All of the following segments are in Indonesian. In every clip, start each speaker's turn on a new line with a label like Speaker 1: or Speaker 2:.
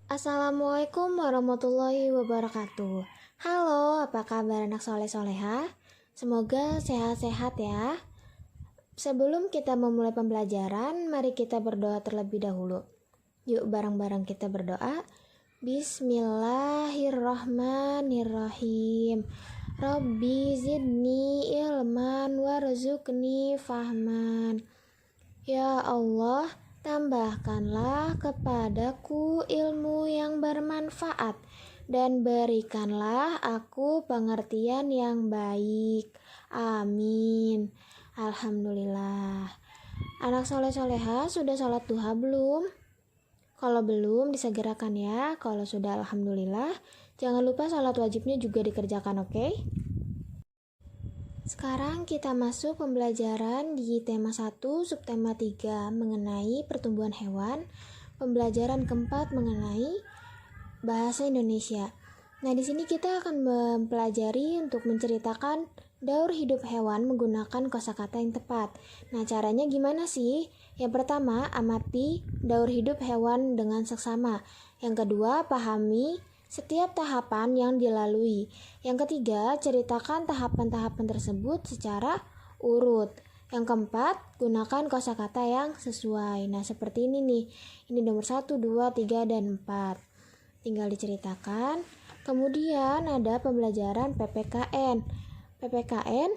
Speaker 1: Assalamualaikum warahmatullahi wabarakatuh. Halo, apa kabar anak soleh-soleha? Semoga sehat-sehat ya. Sebelum kita memulai pembelajaran, mari kita berdoa terlebih dahulu. Yuk bareng-bareng kita berdoa. Bismillahirrahmanirrahim. Rabbi zidni ilman warzuqni fahman. Ya Allah, tambahkanlah kepadaku ilmu yang bermanfaat dan berikanlah aku pengertian yang baik. Amin. Alhamdulillah. Anak soleh-soleha sudah sholat duha belum? Kalau belum disegerakan ya. Kalau sudah alhamdulillah, jangan lupa sholat wajibnya juga dikerjakan, oke? Sekarang kita masuk pembelajaran di tema 1, subtema 3 mengenai pertumbuhan hewan, pembelajaran keempat mengenai bahasa Indonesia. Nah, di sini kita akan mempelajari untuk menceritakan daur hidup hewan menggunakan kosakata yang tepat. Nah, caranya gimana sih? Yang pertama, amati daur hidup hewan dengan seksama. Yang kedua, pahami setiap tahapan yang dilalui. Yang ketiga, ceritakan tahapan-tahapan tersebut secara urut. Yang keempat, gunakan kosakata yang sesuai. Nah, seperti ini nih. Ini nomor 1, 2, 3, dan 4. Tinggal diceritakan. Kemudian ada pembelajaran PPKN. PPKN,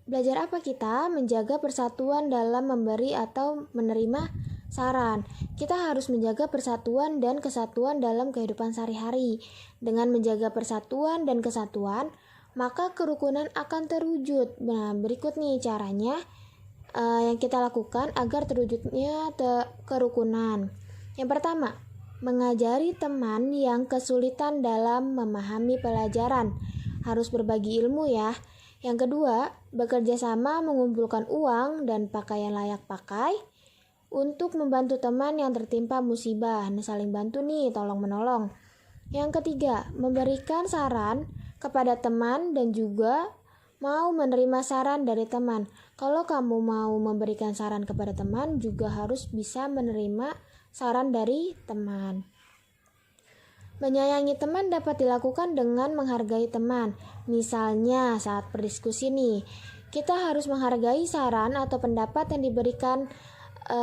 Speaker 1: belajar apa kita? Menjaga persatuan dalam memberi atau menerima saran. Kita harus menjaga persatuan dan kesatuan dalam kehidupan sehari-hari. Dengan menjaga persatuan dan kesatuan, maka kerukunan akan terwujud. Nah, berikut nih caranya yang kita lakukan agar terwujudnya kerukunan. Yang pertama, mengajari teman yang kesulitan dalam memahami pelajaran. Harus berbagi ilmu ya. Yang kedua, bekerja sama mengumpulkan uang dan pakaian layak pakai untuk membantu teman yang tertimpa musibah. Nah, saling bantu nih, tolong menolong. Yang ketiga, memberikan saran kepada teman dan juga mau menerima saran dari teman. Kalau kamu mau memberikan saran kepada teman, juga harus bisa menerima saran dari teman. Menyayangi teman dapat dilakukan dengan menghargai teman. Misalnya saat berdiskusi nih, kita harus menghargai saran atau pendapat yang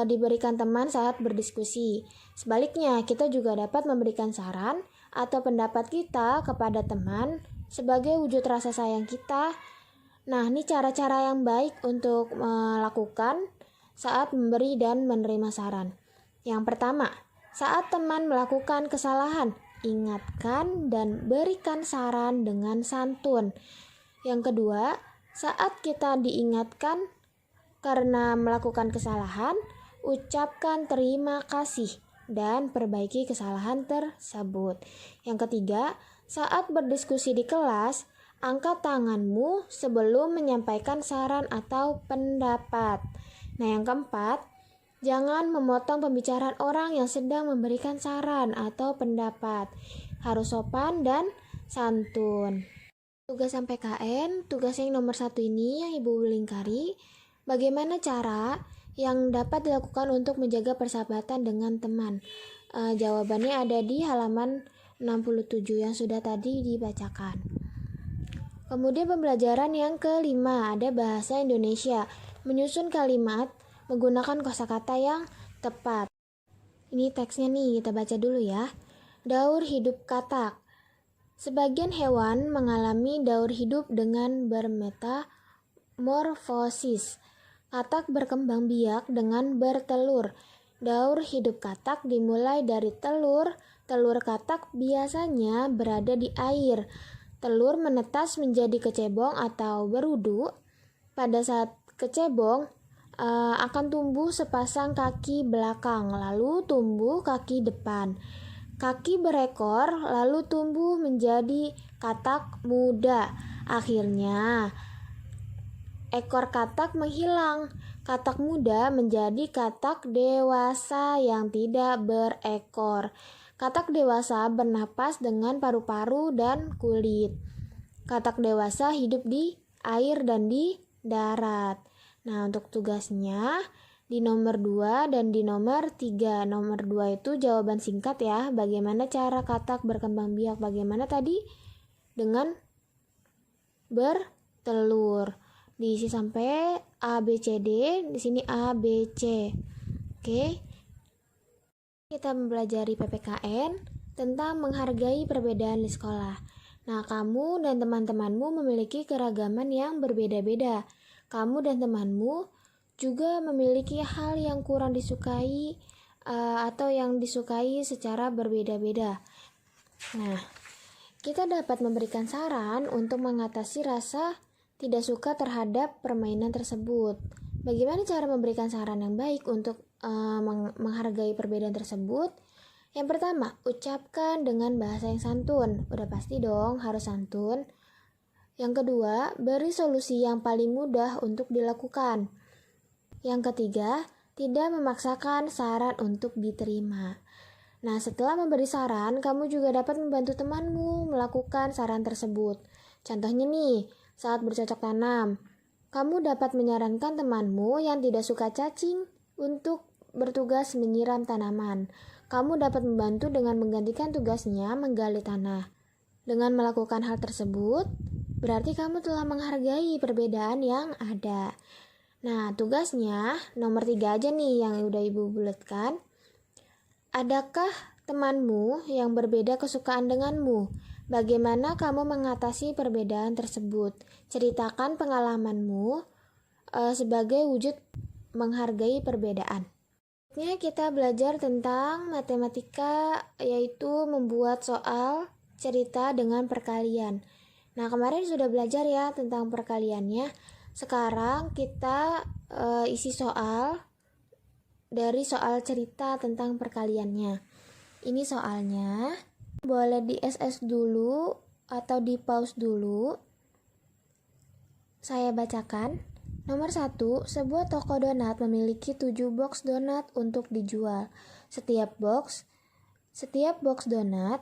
Speaker 1: diberikan teman saat berdiskusi. Sebaliknya, kita juga dapat memberikan saran atau pendapat kita kepada teman sebagai wujud rasa sayang kita. Nah, ini cara-cara yang baik untuk melakukan saat memberi dan menerima saran. Yang pertama, saat teman melakukan kesalahan, ingatkan dan berikan saran dengan santun. Yang kedua, saat kita diingatkan karena melakukan kesalahan, ucapkan terima kasih dan perbaiki kesalahan tersebut. Yang ketiga, saat berdiskusi di kelas, angkat tanganmu sebelum menyampaikan saran atau pendapat. Nah, yang keempat, jangan memotong pembicaraan orang yang sedang memberikan saran atau pendapat. Harus sopan dan santun. Tugas PKN, tugas yang nomor 1 ini yang Ibu lingkari. Bagaimana cara yang dapat dilakukan untuk menjaga persahabatan dengan teman? Jawabannya ada di halaman 67 yang sudah tadi dibacakan. Kemudian pembelajaran yang kelima, ada bahasa Indonesia. Menyusun kalimat menggunakan kosakata yang tepat. Ini teksnya nih, kita baca dulu ya. Daur hidup katak. Sebagian hewan mengalami daur hidup dengan bermetamorfosis. Katak berkembang biak dengan bertelur. Daur hidup katak dimulai dari telur. Telur katak biasanya berada di air. Telur menetas menjadi kecebong atau berudu. Pada saat kecebong, akan tumbuh sepasang kaki belakang, lalu tumbuh kaki depan. Kaki berekor, lalu tumbuh menjadi katak muda. Akhirnya, ekor katak menghilang. Katak muda menjadi katak dewasa yang tidak berekor. Katak dewasa bernapas dengan paru-paru dan kulit. Katak dewasa hidup di air dan di darat. Nah, untuk tugasnya di nomor 2 dan di nomor 3. Nomor 2 itu jawaban singkat ya. Bagaimana cara katak berkembang biak? Bagaimana tadi? Dengan bertelur. Diisi sampai A, B, C, D. Di sini A, B, C. Oke. Kita mempelajari PPKN tentang menghargai perbedaan di sekolah. Nah, kamu dan teman-temanmu memiliki keragaman yang berbeda-beda. Kamu dan temanmu juga memiliki hal yang kurang disukai atau yang disukai secara berbeda-beda. Nah, kita dapat memberikan saran untuk mengatasi rasa tidak suka terhadap permainan tersebut. Bagaimana cara memberikan saran yang baik untuk menghargai perbedaan tersebut? Yang pertama, ucapkan dengan bahasa yang santun. Udah pasti dong harus santun. Yang kedua, beri solusi yang paling mudah untuk dilakukan. Yang ketiga, tidak memaksakan saran untuk diterima. Nah, setelah memberi saran, kamu juga dapat membantu temanmu melakukan saran tersebut. Contohnya nih, saat bercocok tanam, kamu dapat menyarankan temanmu yang tidak suka cacing untuk bertugas menyiram tanaman. Kamu dapat membantu dengan menggantikan tugasnya menggali tanah. Dengan melakukan hal tersebut, berarti kamu telah menghargai perbedaan yang ada. Nah, tugasnya nomor 3 aja nih yang udah Ibu bulatkan. Adakah temanmu yang berbeda kesukaan denganmu? Bagaimana kamu mengatasi perbedaan tersebut? Ceritakan pengalamanmu sebagai wujud menghargai perbedaan. Selanjutnya kita belajar tentang matematika, yaitu membuat soal cerita dengan perkalian. Nah, kemarin sudah belajar ya tentang perkaliannya. Sekarang kita isi soal dari soal cerita tentang perkaliannya. Ini soalnya, boleh di SS dulu atau di pause dulu. Saya bacakan. Nomor 1, sebuah toko donat memiliki 7 box donat untuk dijual. Setiap box donat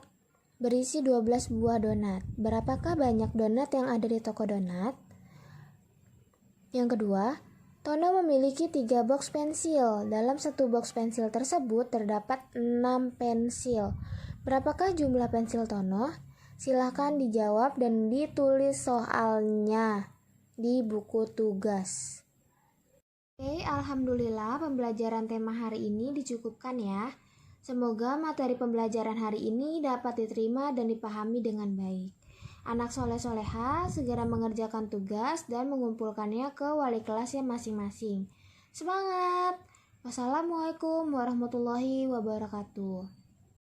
Speaker 1: berisi 12 buah donat. Berapakah banyak donat yang ada di toko donat? Yang kedua, Tono memiliki 3 box pensil. Dalam satu box pensil tersebut terdapat 6 pensil. Berapakah jumlah pensil Tono? Silakan dijawab dan ditulis soalnya di buku tugas. Oke, alhamdulillah pembelajaran tema hari ini dicukupkan ya. Semoga materi pembelajaran hari ini dapat diterima dan dipahami dengan baik. Anak soleh-soleha segera mengerjakan tugas dan mengumpulkannya ke wali kelasnya masing-masing. Semangat! Wassalamualaikum warahmatullahi wabarakatuh.